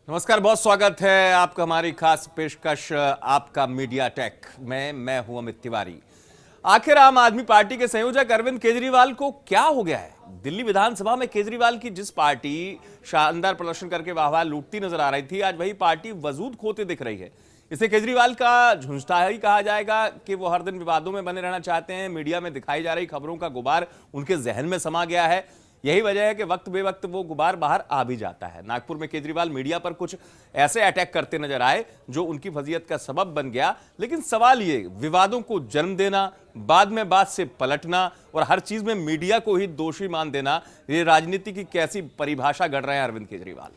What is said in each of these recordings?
नमस्कार, बहुत स्वागत है आपका हमारी खास पेशकश आपका मीडिया टेक में। मैं हूं अमित तिवारी। आखिर आम आदमी पार्टी के संयोजक अरविंद केजरीवाल को क्या हो गया है? दिल्ली विधानसभा में केजरीवाल की जिस पार्टी शानदार प्रदर्शन करके वाहवाह लूटती नजर आ रही थी, आज वही पार्टी वजूद खोते दिख रही है। इसे केजरीवाल का झुंझटा ही कहा जाएगा कि वो हर दिन विवादों में बने रहना चाहते हैं। मीडिया में दिखाई जा रही खबरों का गुबार उनके जहन में समा गया है। यही वजह है कि वक्त बेवक्त वो गुबार बाहर आ भी जाता है। नागपुर में केजरीवाल मीडिया पर कुछ ऐसे अटैक करते नजर आए जो उनकी फजीयत का सबब बन गया। लेकिन सवाल ये, विवादों को जन्म देना, बाद में बात से पलटना और हर चीज में मीडिया को ही दोषी मान देना, ये राजनीति की कैसी परिभाषा गढ़ रहे हैं अरविंद केजरीवाल?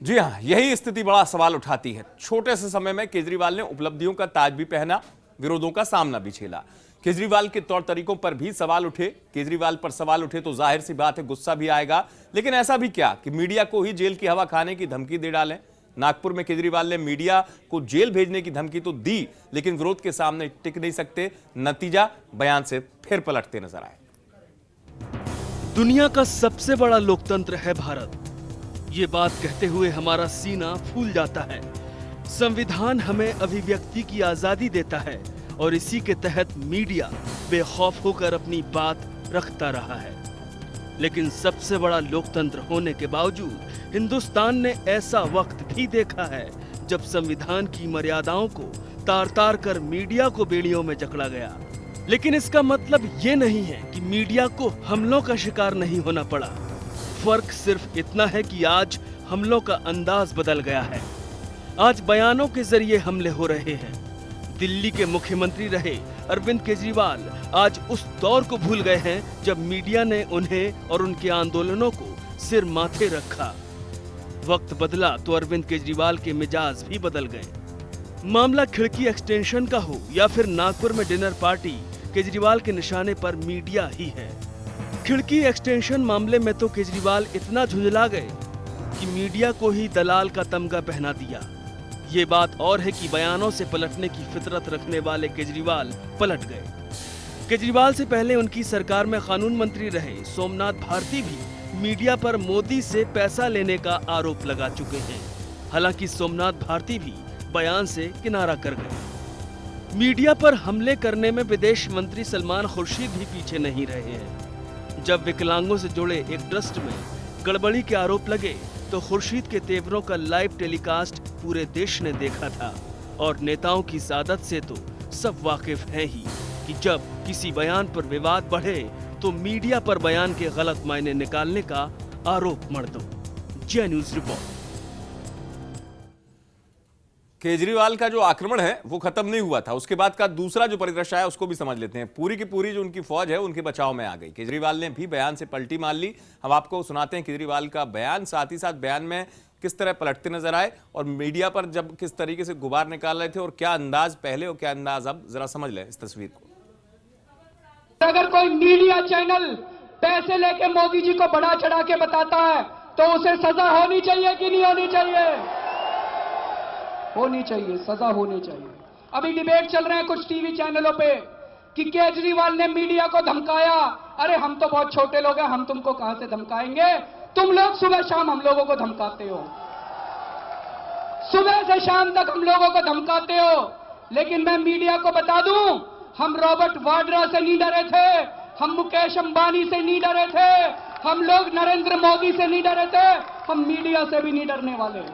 जी हां, यही स्थिति बड़ा सवाल उठाती है। छोटे से समय में केजरीवाल ने उपलब्धियों का ताज भी पहना, विरोधों का सामना भी झेला। केजरीवाल के तौर तरीकों पर भी सवाल उठे। केजरीवाल पर सवाल उठे तो जाहिर सी बात है गुस्सा भी आएगा। लेकिन ऐसा भी क्या कि मीडिया को ही जेल की हवा खाने की धमकी दे डालें? नागपुर में केजरीवाल ने मीडिया को जेल भेजने की धमकी तो दी, लेकिन विरोध के सामने टिक नहीं सकते। नतीजा, बयान से फिर पलटते नजर आए। दुनिया का सबसे बड़ा लोकतंत्र है भारत। ये बात कहते हुए हमारा सीना फूल जाता है। संविधान हमें अभिव्यक्ति की आजादी देता है और इसी के तहत मीडिया बेखौफ होकर अपनी बात रखता रहा है। लेकिन सबसे बड़ा लोकतंत्र होने के बावजूद हिंदुस्तान ने ऐसा वक्त भी देखा है जब संविधान की मर्यादाओं को तार तार कर मीडिया को बेड़ियों में जकड़ा गया। लेकिन इसका मतलब ये नहीं है कि मीडिया को हमलों का शिकार नहीं होना पड़ा। फर्क सिर्फ इतना है कि आज हमलों का अंदाज बदल गया है। आज बयानों के जरिए हमले हो रहे हैं। दिल्ली के मुख्यमंत्री रहे अरविंद केजरीवाल आज उस दौर को भूल गए हैं जब मीडिया ने उन्हें और उनके आंदोलनों को सिर माथे रखा। वक्त बदला तो अरविंद केजरीवाल के मिजाज भी बदल गए। मामला खिड़की एक्सटेंशन का हो या फिर नागपुर में डिनर पार्टी, केजरीवाल के निशाने पर मीडिया ही है। खिड़की एक्सटेंशन मामले में तो केजरीवाल इतना झुंझला गए कि मीडिया को ही दलाल का तमगा पहना दिया। ये बात और है कि बयानों से पलटने की फितरत रखने वाले केजरीवाल पलट गए। केजरीवाल से पहले उनकी सरकार में कानून मंत्री रहे सोमनाथ भारती भी मीडिया पर मोदी से पैसा लेने का आरोप लगा चुके हैं। हालांकि सोमनाथ भारती भी बयान से किनारा कर गए। मीडिया पर हमले करने में विदेश मंत्री सलमान खुर्शीद भी पीछे नहीं रहे हैं। जब विकलांगों से जुड़े एक ट्रस्ट में गड़बड़ी के आरोप लगे तो खुर्शीद के तेवरों का लाइव टेलीकास्ट पूरे देश ने देखा था। और नेताओं की सादत से तो सब वाकिफ हैं ही कि जब किसी बयान पर विवाद बढ़े तो मीडिया पर बयान के गलत मायने निकालने का आरोप मढ़ दो। जी न्यूज़ रिपोर्ट। केजरीवाल का जो आक्रमण है वो खत्म नहीं हुआ था। उसके बाद का दूसरा जो परिदृश्य है उसको भी समझ लेते हैं। पूरी की पूरी जो उनकी फौज है उनके बचाव में आ गई। केजरीवाल ने भी बयान से पलटी मार ली। हम आपको सुनाते हैं केजरीवाल का बयान, साथ ही साथ बयान में किस तरह पलटते नजर आए और मीडिया पर जब किस तरीके से गुबार निकाल रहे थे और क्या अंदाज पहले और क्या अंदाज अब, जरा समझ लें इस तस्वीर को। अगर कोई मीडिया चैनल पैसे लेके मोदी जी को बढ़ा चढ़ा के बताता है तो उसे सजा होनी चाहिए कि नहीं होनी चाहिए? होनी चाहिए, सजा होनी चाहिए। अभी डिबेट चल रहे हैं कुछ टीवी चैनलों पे कि केजरीवाल ने मीडिया को धमकाया। अरे हम तो बहुत छोटे लोग हैं, हम तुमको कहां से धमकाएंगे? तुम लोग सुबह शाम हम लोगों को धमकाते हो, सुबह से शाम तक हम लोगों को धमकाते हो। लेकिन मैं मीडिया को बता दूं, हम रॉबर्ट वाड्रा से नहीं डरे थे, हम मुकेश अंबानी से नहीं डरे थे, हम लोग नरेंद्र मोदी से नहीं डरे थे, हम मीडिया से भी नहीं डरने वाले।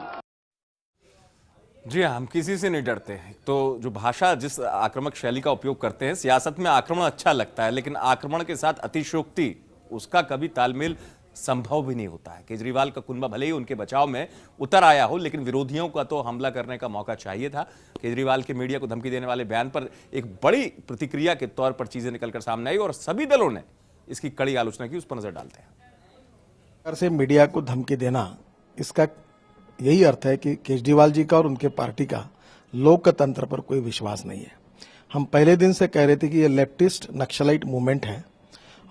जी हाँ, हम किसी से नहीं डरते हैं। तो जो भाषा, जिस आक्रामक शैली का उपयोग करते हैं, सियासत में आक्रमण अच्छा लगता है, लेकिन आक्रमण के साथ अतिशयोक्ति, उसका कभी तालमेल संभव भी नहीं होता है। केजरीवाल का कुनबा भले ही उनके बचाव में उतर आया हो, लेकिन विरोधियों का तो हमला करने का मौका चाहिए था। केजरीवाल के मीडिया को धमकी देने वाले बयान पर एक बड़ी प्रतिक्रिया के तौर पर चीजें निकलकर सामने आई और सभी दलों ने इसकी कड़ी आलोचना की। उस पर नजर डालते हैं। से मीडिया को धमकी देना, इसका यही अर्थ है कि केजरीवाल जी का और उनके पार्टी का लोकतंत्र पर कोई विश्वास नहीं है। हम पहले दिन से कह रहे थे कि ये लेफ्टिस्ट नक्सलाइट मूवमेंट है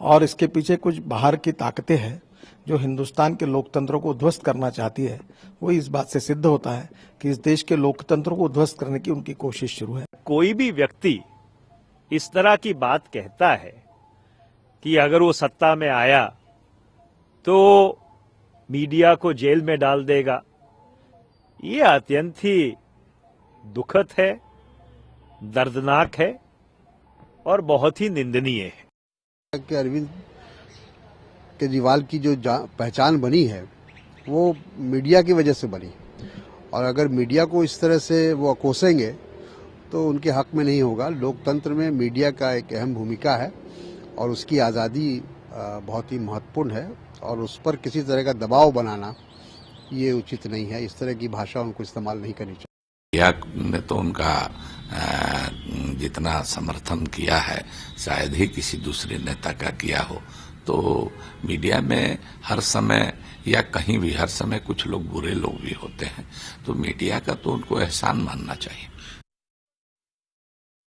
और इसके पीछे कुछ बाहर की ताकतें हैं जो हिंदुस्तान के लोकतंत्र को ध्वस्त करना चाहती है। वो इस बात से सिद्ध होता है कि इस देश के लोकतंत्र को ध्वस्त करने की उनकी कोशिश शुरू है। कोई भी व्यक्ति इस तरह की बात कहता है कि अगर वो सत्ता में आया तो मीडिया को जेल में डाल देगा, ये अत्यंत ही दुखद है, दर्दनाक है और बहुत ही निंदनीय है। कि अरविंद केजरीवाल की जो पहचान बनी है वो मीडिया की वजह से बनी, और अगर मीडिया को इस तरह से वो कोसेंगे तो उनके हक में नहीं होगा। लोकतंत्र में मीडिया का एक अहम भूमिका है और उसकी आज़ादी बहुत ही महत्वपूर्ण है, और उस पर किसी तरह का दबाव बनाना ये उचित नहीं है। इस तरह की भाषा उनको इस्तेमाल नहीं करनी चाहिए। मीडिया ने तो उनका जितना समर्थन किया है शायद ही किसी दूसरे नेता का किया हो। तो मीडिया में हर समय या कहीं भी हर समय कुछ लोग बुरे लोग भी होते हैं, तो मीडिया का तो उनको एहसान मानना चाहिए।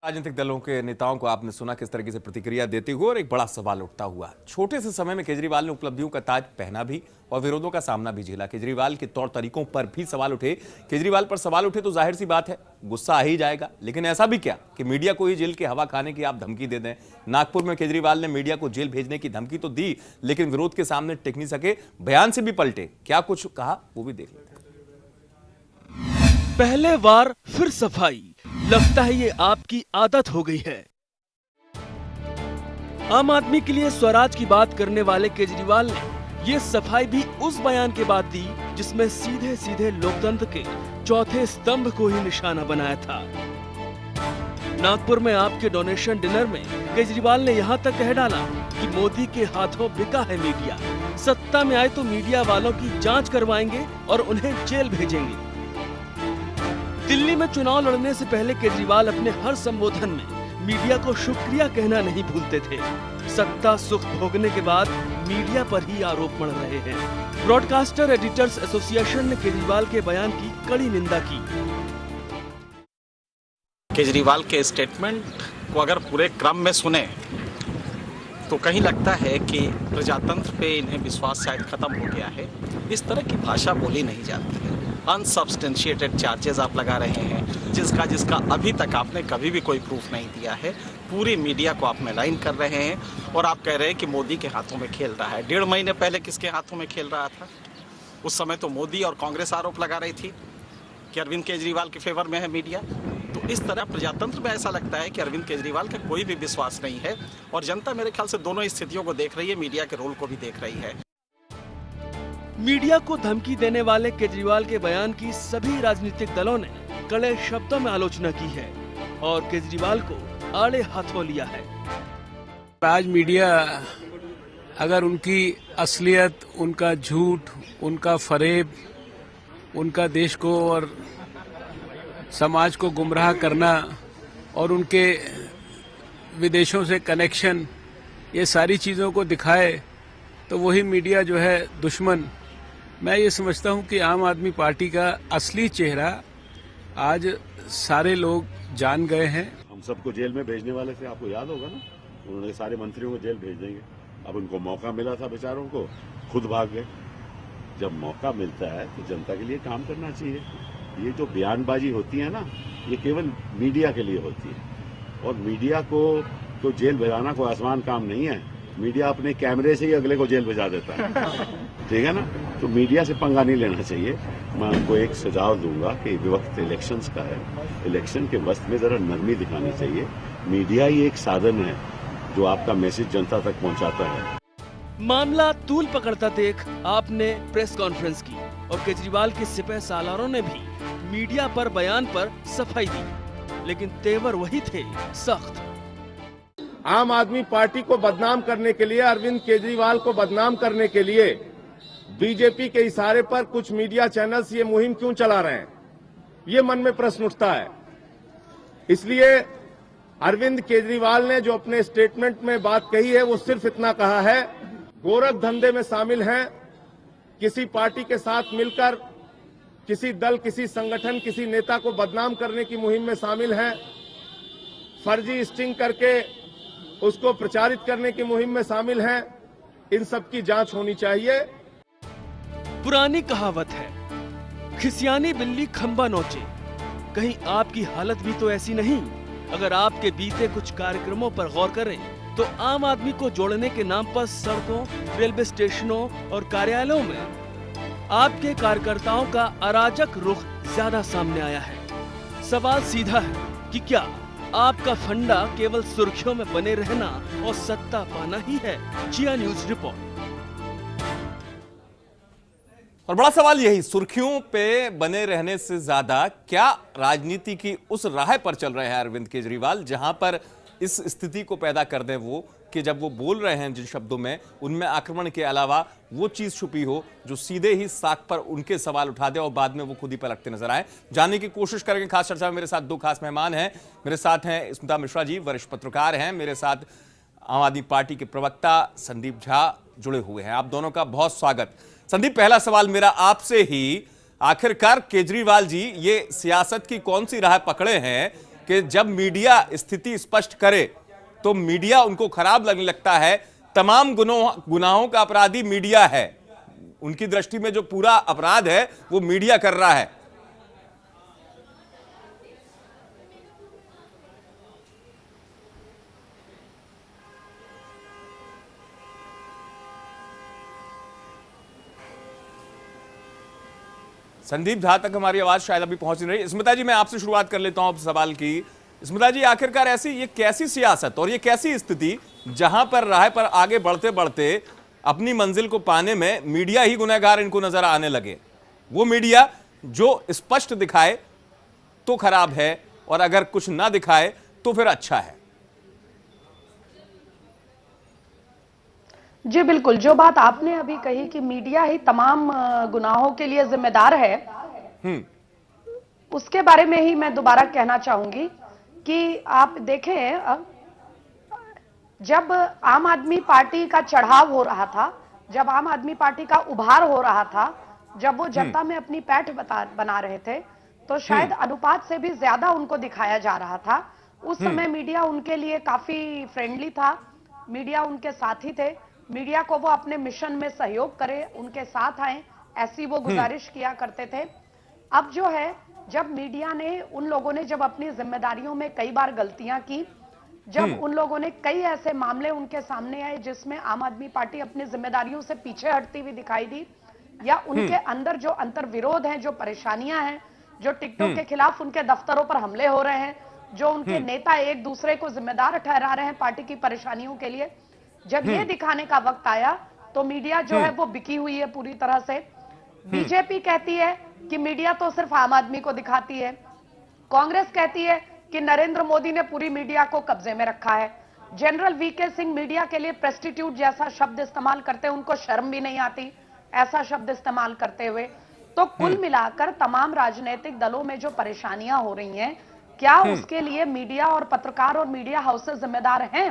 राजनीतिक दलों के नेताओं को आपने सुना किस तरीके से प्रतिक्रिया देते हुए, और एक बड़ा सवाल उठता हुआ। छोटे से समय में केजरीवाल ने उपलब्धियों का ताज पहना भी और विरोधों का सामना भी झेला। केजरीवाल के तौर तरीकों पर भी सवाल उठे। केजरीवाल पर सवाल उठे तो जाहिर सी बात है गुस्सा आ ही जाएगा, लेकिन ऐसा भी क्या कि मीडिया को ही जेल की हवा खाने की आप धमकी दे दें। नागपुर में केजरीवाल ने मीडिया को जेल भेजने की धमकी तो दी, लेकिन विरोध के सामने टिक नहीं सके, बयान से भी पलटे। क्या कुछ कहा वो भी देख लेते हैं। पहले वार फिर सफाई, लगता है ये आपकी आदत हो गई है। आम आदमी के लिए स्वराज की बात करने वाले केजरीवाल ने ये सफाई भी उस बयान के बाद दी जिसमें सीधे सीधे लोकतंत्र के चौथे स्तंभ को ही निशाना बनाया था। नागपुर में आपके डोनेशन डिनर में केजरीवाल ने यहाँ तक कह डाला कि मोदी के हाथों बिका है मीडिया, सत्ता में आए तो मीडिया वालों की जांच करवाएंगे और उन्हें जेल भेजेंगे। दिल्ली में चुनाव लड़ने से पहले केजरीवाल अपने हर संबोधन में मीडिया को शुक्रिया कहना नहीं भूलते थे। सत्ता सुख भोगने के बाद मीडिया पर ही आरोप मढ़ रहे हैं। ब्रॉडकास्टर एडिटर्स एसोसिएशन ने केजरीवाल के बयान की कड़ी निंदा की। केजरीवाल के स्टेटमेंट को अगर पूरे क्रम में सुने तो कहीं लगता है कि प्रजातंत्र पे इन्हें विश्वास शायद खत्म हो गया है। इस तरह की भाषा बोली नहीं जाती है। अनसब्सटेंशिएटेड चार्जेस आप लगा रहे हैं, जिसका अभी तक आपने कभी भी कोई प्रूफ नहीं दिया है। पूरी मीडिया को आप मेलाइन कर रहे हैं और आप कह रहे हैं कि मोदी के हाथों में खेल रहा है। 1.5 महीने पहले किसके हाथों में खेल रहा था? उस समय तो मोदी और कांग्रेस आरोप लगा रही थी कि अरविंद केजरीवाल के फेवर में है मीडिया। तो इस तरह प्रजातंत्र में ऐसा लगता है कि अरविंद केजरीवाल का कोई भी विश्वास नहीं है, और जनता मेरे ख्याल से दोनों स्थितियों को देख रही है, मीडिया के रोल को भी देख रही है। मीडिया को धमकी देने वाले केजरीवाल के बयान की सभी राजनीतिक दलों ने कड़े शब्दों में आलोचना की है और केजरीवाल को आड़े हाथों लिया है। आज मीडिया अगर उनकी असलियत, उनका झूठ, उनका फरेब, उनका देश को और समाज को गुमराह करना और उनके विदेशों से कनेक्शन, ये सारी चीज़ों को दिखाए तो वही मीडिया जो है दुश्मन। मैं ये समझता हूँ कि आम आदमी पार्टी का असली चेहरा आज सारे लोग जान गए हैं। हम सबको जेल में भेजने वाले थे, आपको याद होगा ना, उन्होंने सारे मंत्रियों को जेल भेज देंगे। अब उनको मौका मिला था बेचारों को, खुद भाग गए। जब मौका मिलता है तो जनता के लिए काम करना चाहिए। ये जो बयानबाजी होती है ना, ये केवल मीडिया के लिए होती है, और मीडिया को तो जेल भेजाना कोई आसान काम नहीं है। मीडिया अपने कैमरे से ही अगले को जेल भेजा देता है, ठीक है ना। तो मीडिया से पंगा नहीं लेना चाहिए। मैं आपको एक सुझाव दूंगा कि वक्त इलेक्शंस का है, इलेक्शन के वक्त में जरा नरमी दिखानी चाहिए। मीडिया ही एक साधन है जो आपका मैसेज जनता तक पहुंचाता है। मामला तूल पकड़ता देख आपने प्रेस कॉन्फ्रेंस की और केजरीवाल के सिपह सालारों ने भी मीडिया पर बयान पर सफाई दी, लेकिन तेवर वही थे सख्त। आम आदमी पार्टी को बदनाम करने के लिए, अरविंद केजरीवाल को बदनाम करने के लिए बीजेपी के इशारे पर कुछ मीडिया चैनल्स ये मुहिम क्यों चला रहे हैं, ये मन में प्रश्न उठता है। इसलिए अरविंद केजरीवाल ने जो अपने स्टेटमेंट में बात कही है वो सिर्फ इतना कहा है, गोरख धंधे में शामिल हैं, किसी पार्टी के साथ मिलकर किसी दल, किसी संगठन, किसी नेता को बदनाम करने की मुहिम में शामिल हैं, फर्जी स्टिंग करके उसको प्रचारित करने की मुहिम में शामिल हैं। इन सब की जांच होनी चाहिए। पुरानी कहावत है, खिसियानी बिल्ली खंबा नोचे। कहीं आपकी हालत भी तो ऐसी नहीं? अगर आपके बीते कुछ कार्यक्रमों पर गौर करें तो आम आदमी को जोड़ने के नाम पर सड़कों, रेलवे स्टेशनों और कार्यालयों में आपके कार्यकर्ताओं का अराजक रुख ज्यादा सामने आया है। सवाल सीधा है कि क्या आपका फंडा केवल सुर्खियों में बने रहना और सत्ता पाना ही है? जिया न्यूज रिपोर्ट। और बड़ा सवाल यही, सुर्खियों पे बने रहने से ज्यादा क्या राजनीति की उस राह पर चल रहे हैं अरविंद केजरीवाल, जहां पर इस स्थिति को पैदा कर दें वो कि जब वो बोल रहे हैं जिन शब्दों में, उनमें आक्रमण के अलावा वो चीज छुपी हो जो सीधे ही साख पर उनके सवाल उठा दे और बाद में वो खुद ही पलटते नजर आए। जानने की कोशिश करेंगे। खास चर्चा में मेरे साथ दो खास मेहमान हैं। मेरे साथ हैं स्मिता मिश्रा जी, वरिष्ठ पत्रकार हैं। मेरे साथ आम आदमी पार्टी के प्रवक्ता संदीप झा जुड़े हुए हैं। आप दोनों का बहुत स्वागत। संदीप, पहला सवाल मेरा आपसे ही, आखिरकार केजरीवाल जी ये सियासत की कौन सी राह पकड़े हैं कि जब मीडिया स्थिति स्पष्ट करे तो मीडिया उनको खराब लगने लगता है? तमाम गुनाहों का अपराधी मीडिया है, उनकी दृष्टि में जो पूरा अपराध है वो मीडिया कर रहा है। संदीप झा तक हमारी आवाज शायद अभी पहुंच नहीं रही। स्मिता जी, मैं आपसे शुरुआत कर लेता हूं सवाल की। स्मिता जी, आखिरकार ऐसी ये कैसी सियासत और ये कैसी स्थिति जहां पर राह पर आगे बढ़ते बढ़ते अपनी मंजिल को पाने में मीडिया ही गुनहगार इनको नजर आने लगे? वो मीडिया जो स्पष्ट दिखाए तो खराब है और अगर कुछ ना दिखाए तो फिर अच्छा है। जी बिल्कुल, जो बात आपने अभी कही कि मीडिया ही तमाम गुनाहों के लिए जिम्मेदार है, उसके बारे में ही मैं दोबारा कहना चाहूंगी कि आप देखें, जब आम आदमी पार्टी का चढ़ाव हो रहा था, जब आम आदमी पार्टी का उभार हो रहा था, जब वो जनता में अपनी पैठ बना रहे थे, तो शायद अनुपात से भी ज्यादा उनको दिखाया जा रहा था। उस समय मीडिया उनके लिए काफी फ्रेंडली था, मीडिया उनके साथी थे, मीडिया को वो अपने मिशन में सहयोग करे, उनके साथ आए, ऐसी वो गुजारिश किया करते थे। अब जो है, जब मीडिया ने, उन लोगों ने जब अपनी जिम्मेदारियों में कई बार गलतियां की, जब उन लोगों ने कई ऐसे मामले उनके सामने आए जिसमें आम आदमी पार्टी अपनी जिम्मेदारियों से पीछे हटती हुई दिखाई दी, या उनके अंदर जो अंतर्विरोध हैं, जो परेशानियां हैं, जो टिकटों के खिलाफ उनके दफ्तरों पर हमले हो रहे हैं, जो उनके नेता एक दूसरे को जिम्मेदार ठहरा रहे हैं पार्टी की परेशानियों के लिए, जब ये दिखाने का वक्त आया तो मीडिया जो है वो बिकी हुई है पूरी तरह से। बीजेपी कहती है कि मीडिया तो सिर्फ आम आदमी को दिखाती है, कांग्रेस कहती है कि नरेंद्र मोदी ने पूरी मीडिया को कब्जे में रखा है, जनरल वीके सिंह मीडिया के लिए प्रेस्टिट्यूट जैसा शब्द इस्तेमाल करते हैं, उनको शर्म भी नहीं आती ऐसा शब्द इस्तेमाल करते हुए। तो कुल मिलाकर तमाम राजनीतिक दलों में जो परेशानियां हो रही हैं, क्या उसके लिए मीडिया और पत्रकार और मीडिया हाउसेस जिम्मेदार हैं?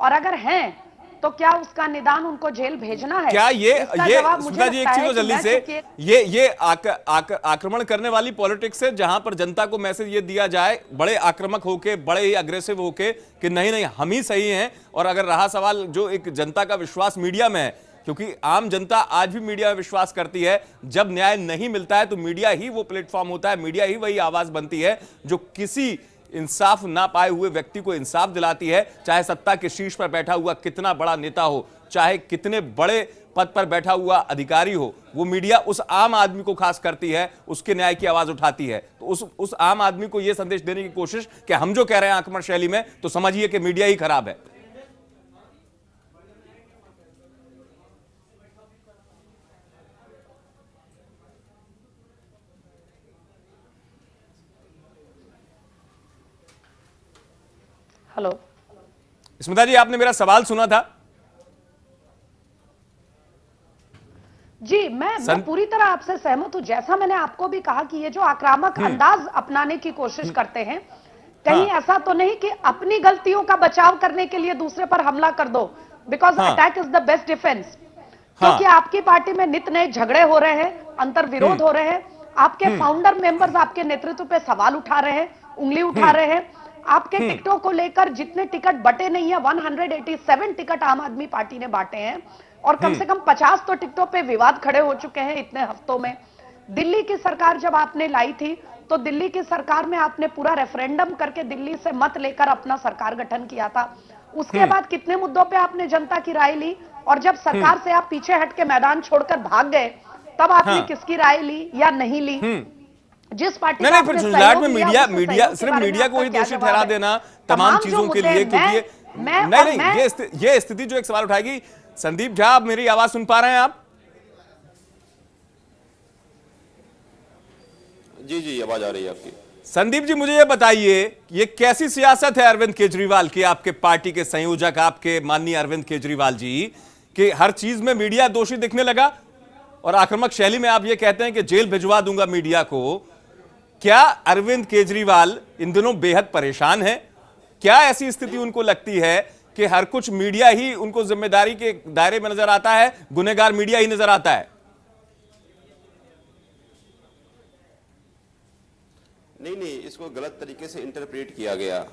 और अगर हैं तो क्या उसका निदान उनको जेल भेजना है? क्या ये सुधा जी, एक चीज तो जल्दी से, ये आक्रमण करने वाली पॉलिटिक्स है जहां पर जनता को मैसेज ये दिया जाए बड़े आक्रामक होके, बड़े ही अग्रेसिव होके कि नहीं नहीं हम ही सही हैं, और अगर रहा सवाल जो एक जनता का विश्वास मीडिया में है, क्योंकि आम जनता आज भी मीडिया में विश्वास करती है, जब न्याय नहीं मिलता है तो मीडिया ही वो प्लेटफॉर्म होता है, मीडिया ही वही आवाज बनती है जो किसी इंसाफ ना पाए हुए व्यक्ति को इंसाफ दिलाती है, चाहे सत्ता के शीर्ष पर बैठा हुआ कितना बड़ा नेता हो, चाहे कितने बड़े पद पर बैठा हुआ अधिकारी हो, वो मीडिया उस आम आदमी को खास करती है, उसके न्याय की आवाज उठाती है। तो उस आम आदमी को यह संदेश देने की कोशिश कि हम जो कह रहे हैं आक्रमण शैली में, तो समझिए कि मीडिया ही खराब है। हेलो स्मिता जी, आपने मेरा सवाल सुना था? जी, मैं पूरी तरह आपसे सहमत हूं। जैसा मैंने आपको भी कहा कि ये जो आक्रामक अंदाज अपनाने की कोशिश करते हैं, कहीं ऐसा तो नहीं कि अपनी गलतियों का बचाव करने के लिए दूसरे पर हमला कर दो, because attack is the best defence. क्योंकि आपकी पार्टी में नित नए झगड़े हो रहे हैं, अंतर्विरोध हो रहे हैं, आपके फाउंडर मेंबर्स आपके नेतृत्व पे सवाल उठा रहे हैं, उंगली उठा रहे हैं, आपके टिकटों को लेकर जितने टिकट बटे नहीं है, 187 टिकट आम आदमी पार्टी ने बांटे हैं, और कम से कम 50 तो टिकटों पे विवाद खड़े हो चुके हैं इतने हफ्तों में। दिल्ली की सरकार जब आपने लाई थी, तो दिल्ली की सरकार में आपने पूरा रेफरेंडम करके दिल्ली से मत लेकर अपना सरकार गठन किया था। उसके बाद कितने मुद्दों पे आपने जनता की राय ली, और जब सरकार से आप पीछे हट के मैदान छोड़कर भाग गए तब आपने किसकी राय ली या नहीं ली? जिस पार्टी नहीं, फिर झुंझलाहट में मीडिया सिर्फ मीडिया को ही दोषी ठहरा देना तमाम चीजों के लिए, क्योंकि नहीं, ये स्थिति जो एक सवाल उठाएगी। संदीप झा, आप मेरी आवाज सुन पा रहे हैं? आप जी आवाज आ रही है आपकी। संदीप जी, मुझे ये बताइए, ये कैसी सियासत है अरविंद केजरीवाल की, आपके पार्टी के संयोजक, आपके माननीय अरविंद केजरीवाल जी, कि हर चीज में मीडिया दोषी दिखने लगा और आक्रामक शैली में आप ये कहते हैं कि जेल भिजवा दूंगा मीडिया को। क्या अरविंद केजरीवाल इन दिनों बेहद परेशान है? क्या ऐसी स्थिति उनको लगती है कि हर कुछ मीडिया ही उनको जिम्मेदारी के दायरे में नजर आता है, गुनहगार मीडिया ही नजर आता है? नहीं, इसको गलत तरीके से इंटरप्रेट किया गया।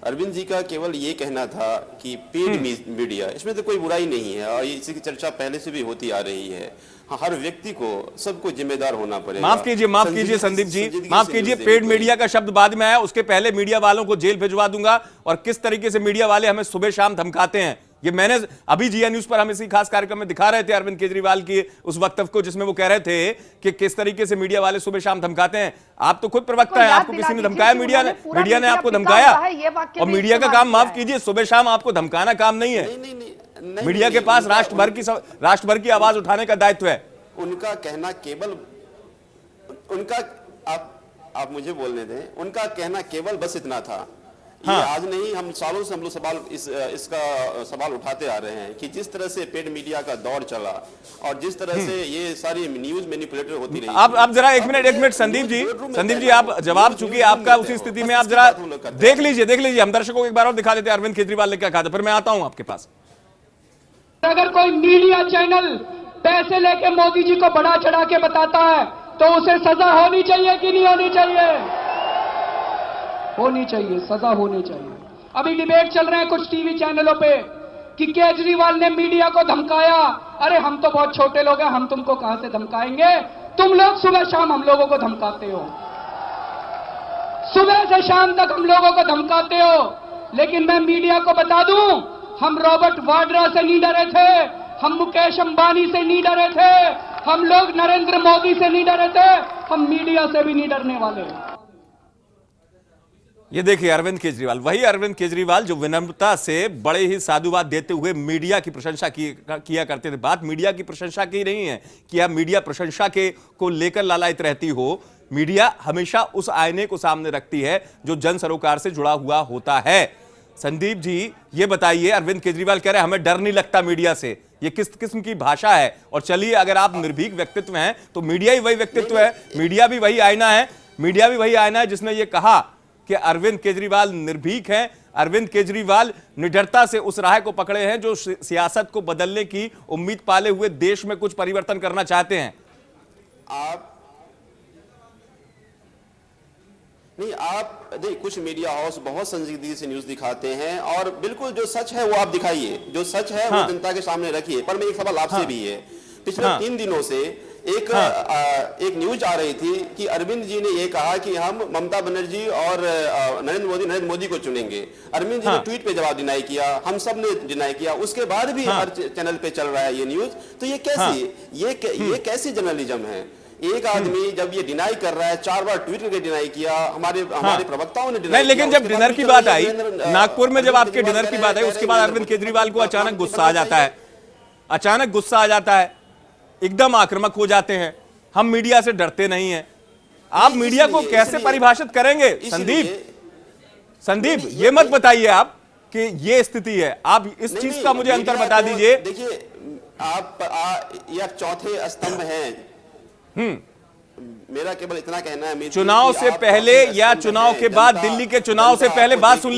अरविंद जी का केवल ये कहना था कि पेड मीडिया, इसमें तो कोई बुराई नहीं है और इसी की चर्चा पहले से भी होती आ रही है। हाँ, हर व्यक्ति को, सबको जिम्मेदार होना पड़ेगा। माफ कीजिए संदीप जी, माफ कीजिए, पेड मीडिया का शब्द बाद में आया, उसके पहले मीडिया वालों को जेल भिजवा दूंगा, और किस तरीके से मीडिया वाले हमें सुबह शाम धमकाते हैं, ये मैंने अभी जिया न्यूज पर हम इसी खास कार्यक्रम में दिखा रहे थे अरविंद केजरीवाल की उस वक्तव्य को, जिसमें वो कह रहे थे कि किस तरीके से मीडिया वाले सुबह शाम धमकाते हैं। आप तो खुद प्रवक्ता हैं, आपको किसी ने धमकाया? मीडिया ने आपको धमकाया? और मीडिया का काम, माफ कीजिए, सुबह शाम आपको धमकाना काम नहीं है। मीडिया के पास राष्ट्रभर की आवाज उठाने का दायित्व है। उनका कहना केवल आप मुझे बोलने दें, उनका कहना केवल बस इतना था। हाँ। ये आज नहीं, हम सालों से हम लोग इसका सवाल उठाते आ रहे हैं कि जिस तरह से पेड मीडिया का दौर चला और जिस तरह से ये सारी न्यूज मैनिपुलेटर होती रही। आप जरा एक मिनट संदीप जी, आप जवाब, चूंकि आपका उसी स्थिति में, आप जरा देख लीजिए, हम दर्शकों को एक बार और दिखा देते हैं अरविंद केजरीवाल ने क्या कहा था, फिर मैं आता हूं आपके पास। अगर कोई मीडिया चैनल पैसे लेके मोदी जी को बढ़ा चढ़ा के बताता है तो उसे सजा होनी चाहिए कि नहीं होनी चाहिए? होनी चाहिए, सजा होनी चाहिए। अभी डिबेट चल रहे हैं कुछ टीवी चैनलों पे कि केजरीवाल ने मीडिया को धमकाया। अरे हम तो बहुत छोटे लोग हैं, हम तुमको कहां से धमकाएंगे? तुम लोग सुबह शाम हम लोगों को धमकाते हो, सुबह से शाम तक हम लोगों को धमकाते हो। लेकिन मैं मीडिया को बता दूं, हम रॉबर्ट वाड्रा से नहीं डरे थे, हम मुकेश अंबानी से नहीं डरे थे, हम लोग नरेंद्र मोदी से नहीं डरे थे, हम मीडिया से भी नहीं डरने वाले। ये देखिए अरविंद केजरीवाल, वही अरविंद केजरीवाल जो विनम्रता से बड़े ही साधुवाद देते हुए मीडिया की प्रशंसा किया करते थे। बात मीडिया की प्रशंसा की नहीं है कि आप मीडिया प्रशंसा को लेकर लालायित रहती हो। मीडिया हमेशा उस आईने को सामने रखती है जो जन सरोकार से जुड़ा हुआ होता है। संदीप जी, ये बताइए, अरविंद केजरीवाल कह रहे हैं हमें डर नहीं लगता मीडिया से, ये किस किस्म की भाषा है? और चलिए, अगर आप निर्भीक व्यक्तित्व हैं तो मीडिया ही वही व्यक्तित्व है, मीडिया भी वही आईना है, मीडिया भी वही आईना है जिसने ये कहा कि अरविंद केजरीवाल निर्भीक हैं। अरविंद केजरीवाल निडरता से उस राह को पकड़े हैं जो सियासत को बदलने की उम्मीद पाले हुए देश में कुछ परिवर्तन करना चाहते हैं। आप देखिए, कुछ मीडिया हाउस बहुत संजीदगी से न्यूज दिखाते हैं और बिल्कुल जो सच है वो आप दिखाइए, जो सच है वो जनता के सामने रखिए। पर मैं एक सवाल आपसे भी है, पिछले 3 दिनों से एक न्यूज आ रही थी कि अरविंद जी ने ये कहा कि हम ममता बनर्जी और नरेंद्र मोदी को चुनेंगे। अरविंद जी ने ट्वीट पे जवाब डिनाई किया, हम सब ने डिनाई किया, उसके बाद भी हर चैनल पे चल रहा है ये न्यूज। तो ये कैसी जर्नलिज्म है? एक आदमी जब ये डिनाई कर रहा है, 4 बार ट्वीट करके डिनाई किया, हमारे प्रवक्ताओं ने डिनाई नहीं, लेकिन जब डिनर की बात आई, नागपुर में जब आपके डिनर की बात आई, उसके बाद अरविंद केजरीवाल को अचानक गुस्सा आ जाता है, अचानक गुस्सा आ जाता है, एकदम आक्रामक हो जाते हैं। हम मीडिया से डरते नहीं हैं। आप मीडिया को कैसे परिभाषित करेंगे? संदीप, ये मत बताइए आप कि ये स्थिति है। आप इस चीज का मुझे अंतर बता दीजिए। देखिए, आप या चौथे स्तंभ हैं। मेरा केवल इतना कहना है, चुनाव से पहले या चुनाव के बाद, दिल्ली के चुनाव से पहले, बात सुन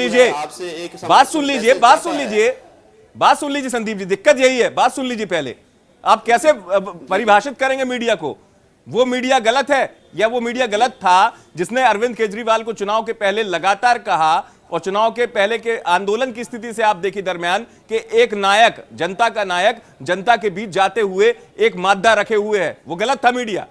लीजिए संदीप जी, दिक्कत यही है, बात सुन लीजिए पहले। आप कैसे परिभाषित करेंगे मीडिया को? वो मीडिया गलत है या वो मीडिया गलत था जिसने अरविंद केजरीवाल को चुनाव के पहले लगातार कहा, और चुनाव के पहले के आंदोलन की स्थिति से आप देखिए दरमियान कि एक नायक, जनता का नायक, जनता के बीच जाते हुए एक मादा रखे हुए है, वो गलत था मीडिया?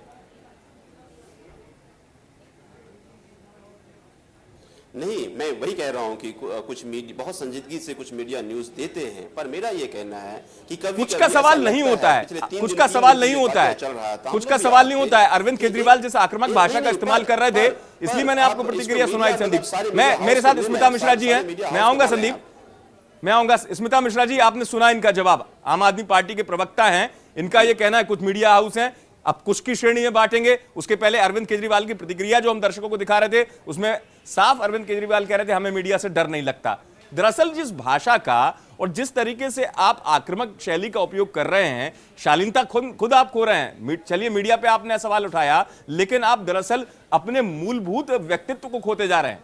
नहीं, मैं वही कह रहा हूं कि कुछ मीडिया बहुत संजीदगी से कुछ मीडिया न्यूज देते हैं, पर मेरा ये कहना है कि कभी कुछ का सवाल नहीं होता है, कुछ का सवाल नहीं होता है, कुछ का सवाल नहीं होता है। अरविंद केजरीवाल जैसे आक्रामक भाषा का इस्तेमाल कर रहे थे, इसलिए मैंने आपको प्रतिक्रिया सुनाई। संदीप, मैं मेरे साथ स्मिता मिश्रा जी हैं, मैं आऊंगा संदीप, मैं आऊंगा। स्मिता मिश्रा जी, आपने सुना इनका जवाब, आम आदमी पार्टी के प्रवक्ता हैं, इनका यह कहना है कुछ मीडिया हाउस हैं अब कुछ की श्रेणी में बांटेंगे। उसके पहले अरविंद केजरीवाल की प्रतिक्रिया जो हम दर्शकों को दिखा रहे थे, उसमें साफ अरविंद केजरीवाल कह रहे थे हमें मीडिया से डर नहीं लगता। दरअसल जिस भाषा का और जिस तरीके से आप आक्रामक शैली का उपयोग कर रहे हैं, शालीनता खुद आप खो रहे हैं। चलिए, मीडिया पे आपने सवाल उठाया, लेकिन आप दरअसल अपने मूलभूत व्यक्तित्व को खोते जा रहे हैं।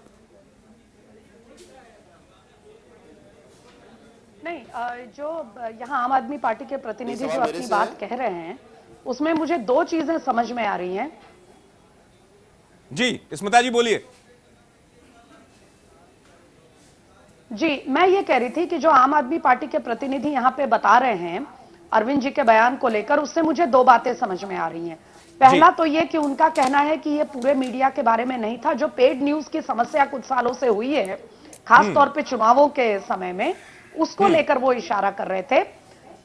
नहीं, जो यहाँ आम आदमी पार्टी के प्रतिनिधि जो अपनी बात कह रहे हैं, उसमें मुझे दो चीजें समझ में आ रही हैं। जी स्मिता जी बोलिए। जी, मैं ये कह रही थी कि जो आम आदमी पार्टी के प्रतिनिधि यहाँ पे बता रहे हैं अरविंद जी के बयान को लेकर, उससे मुझे दो बातें समझ में आ रही हैं। पहला तो ये कि उनका कहना है कि ये पूरे मीडिया के बारे में नहीं था। जो पेड न्यूज की समस्या कुछ सालों से हुई है, खास तौर पे चुनावों के समय में, उसको लेकर वो इशारा कर रहे थे।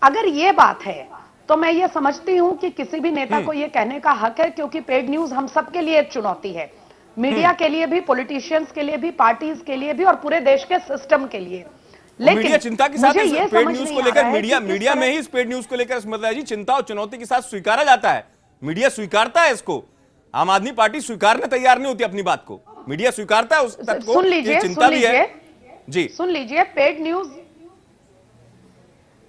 अगर ये बात है तो मैं ये समझती हूं कि किसी भी नेता को ये कहने का हक है, क्योंकि पेड न्यूज हम सबके लिए एक चुनौती है, मीडिया के लिए भी, पॉलिटिशियंस के लिए भी, पार्टीज के लिए भी, और पूरे देश के सिस्टम के लिए। लेकिन मीडिया चिंता के साथ इस पेड न्यूज को लेकर, मीडिया में ही इस पेड न्यूज को लेकर स्मिता जी चिंता और चुनौती के साथ स्वीकारा जाता है। मीडिया स्वीकारता है इसको, आम आदमी पार्टी स्वीकारने तैयार नहीं होती अपनी बात को। मीडिया स्वीकारता है उस तथ्य को, सुन लीजिए, चिंता भी है। जी सुन लीजिए,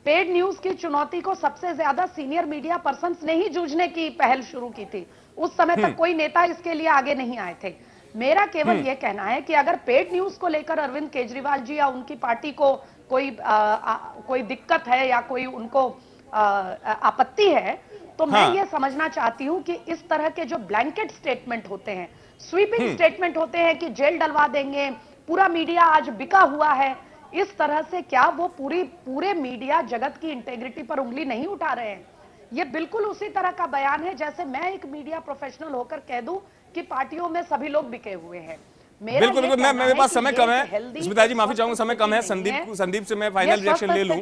पेड न्यूज की चुनौती को सबसे ज्यादा सीनियर मीडिया पर्संस ने ही जूझने की पहल शुरू की थी। उस समय तक कोई नेता इसके लिए आगे नहीं आए थे। मेरा केवल यह कहना है कि अगर पेड न्यूज को लेकर अरविंद केजरीवाल जी या उनकी पार्टी को कोई दिक्कत है या कोई उनको आपत्ति है, तो मैं ये समझना चाहती हूं कि इस तरह के जो ब्लैंकेट स्टेटमेंट होते हैं, स्वीपिंग स्टेटमेंट होते हैं कि जेल डलवा देंगे, पूरा मीडिया आज बिका हुआ है, इस तरह से क्या वो पूरे मीडिया जगत की इंटेग्रिटी पर उंगली नहीं उठा रहे हैं? ये बिल्कुल उसी तरह का बयान है जैसे मैं एक मीडिया प्रोफेशनल होकर कह दूं कि पार्टियों में सभी लोग बिके हुए हैं। बिल्कुल, मेरे पास समय कम है स्मिता जी, माफी चाहूंगा, समय कम है। संदीप से मैं फाइनल रिएक्शन ले लूं।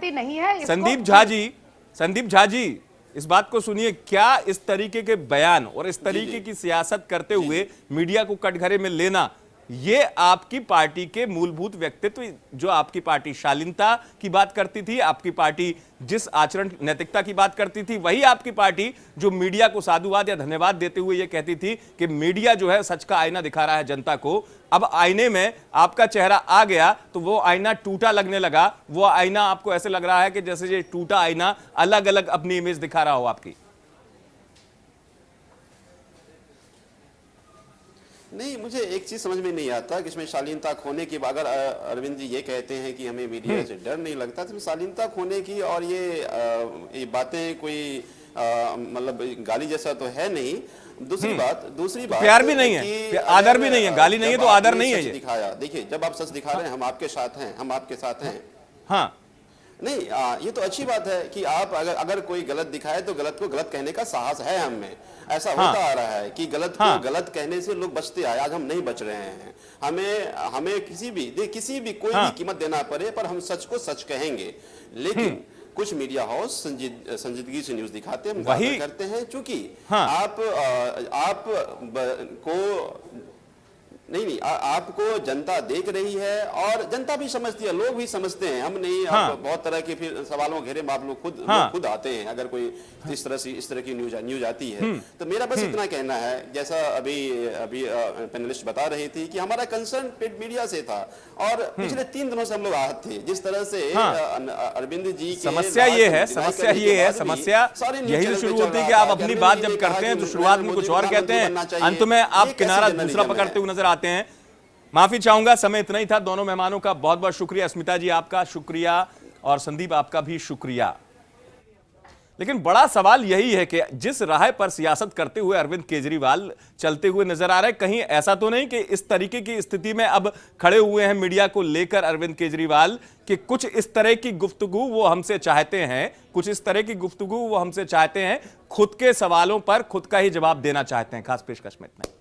संदीप झा जी, इस बात को सुनिए, क्या इस तरीके के बयान और इस तरीके की सियासत करते हुए मीडिया को कटघरे में लेना, ये आपकी पार्टी के मूलभूत व्यक्तित्व, जो आपकी पार्टी शालीनता की बात करती थी, आपकी पार्टी जिस आचरण नैतिकता की बात करती थी, वही आपकी पार्टी जो मीडिया को साधुवाद या धन्यवाद देते हुए ये कहती थी कि मीडिया जो है सच का आईना दिखा रहा है जनता को। अब आईने में आपका चेहरा आ गया तो वो आईना टूटा लगने लगा। वो आईना आपको ऐसे लग रहा है कि जैसे ये टूटा आईना अलग अलग अपनी इमेज दिखा रहा हो आपकी। नहीं, मुझे एक चीज समझ में नहीं आता कि इसमें शालीनता खोने की, अगर अरविंद जी ये कहते हैं कि हमें मीडिया से डर नहीं लगता, तो शालीनता खोने की और ये बातें कोई मतलब गाली जैसा तो है नहीं। दूसरी बात प्यार भी नहीं है, आदर भी नहीं है, गाली नहीं है तो आदर नहीं है। ये दिखाया, देखिए, जब आप सच दिखा रहे हैं, हम आपके साथ हैं, हाँ नहीं, ये तो अच्छी बात है कि आप अगर कोई गलत दिखाए तो गलत को गलत कहने का साहस है हम में। ऐसा होता आ रहा है कि गलत को गलत कहने से लोग बचते आए, आज हम नहीं बच रहे हैं। हमें किसी भी कोई भी कीमत देना पड़े, पर हम सच को सच कहेंगे। लेकिन कुछ मीडिया हाउस संजीदगी से न्यूज दिखाते हैं, हम करते हैं, चूंकि आप को नहीं, आपको जनता देख रही है और जनता भी समझती है, लोग भी समझते हैं। हम नहीं, बहुत तरह के फिर सवालों घेरे में आप लोग खुद आते हैं अगर कोई इस तरह की न्यूज आती है। तो मेरा बस इतना कहना है, जैसा अभी पैनलिस्ट बता रही थी कि हमारा कंसर्न पेड मीडिया से था, और पिछले 3 दिनों से हम लोग आहत थे जिस तरह से अरविंद जी की समस्या ये है समस्या यही शुरू होती है कि आप अपनी बात जब करते हैं तो शुरुआत में कुछ और कहते हैं, अंत में आप किनारा दूसरा पकड़ते हुए नजर आते हैं। माफी चाहूंगा, समय इतना ही था। दोनों मेहमानों का बहुत बहुत शुक्रिया। स्मिता जी आपका शुक्रिया और संदीप आपका भी शुक्रिया। लेकिन बड़ा सवाल यही है कि जिस राह पर सियासत करते हुए अरविंद केजरीवाल चलते हुए नजर आ रहे हैं, कहीं ऐसा तो नहीं कि इस तरीके की स्थिति में अब खड़े हुए हैं मीडिया को लेकर अरविंद केजरीवाल कि कुछ इस तरह की गुफ्तगू वो हमसे चाहते हैं, खुद के सवालों पर खुद का ही जवाब देना चाहते हैं। खास पेशकश में इतना।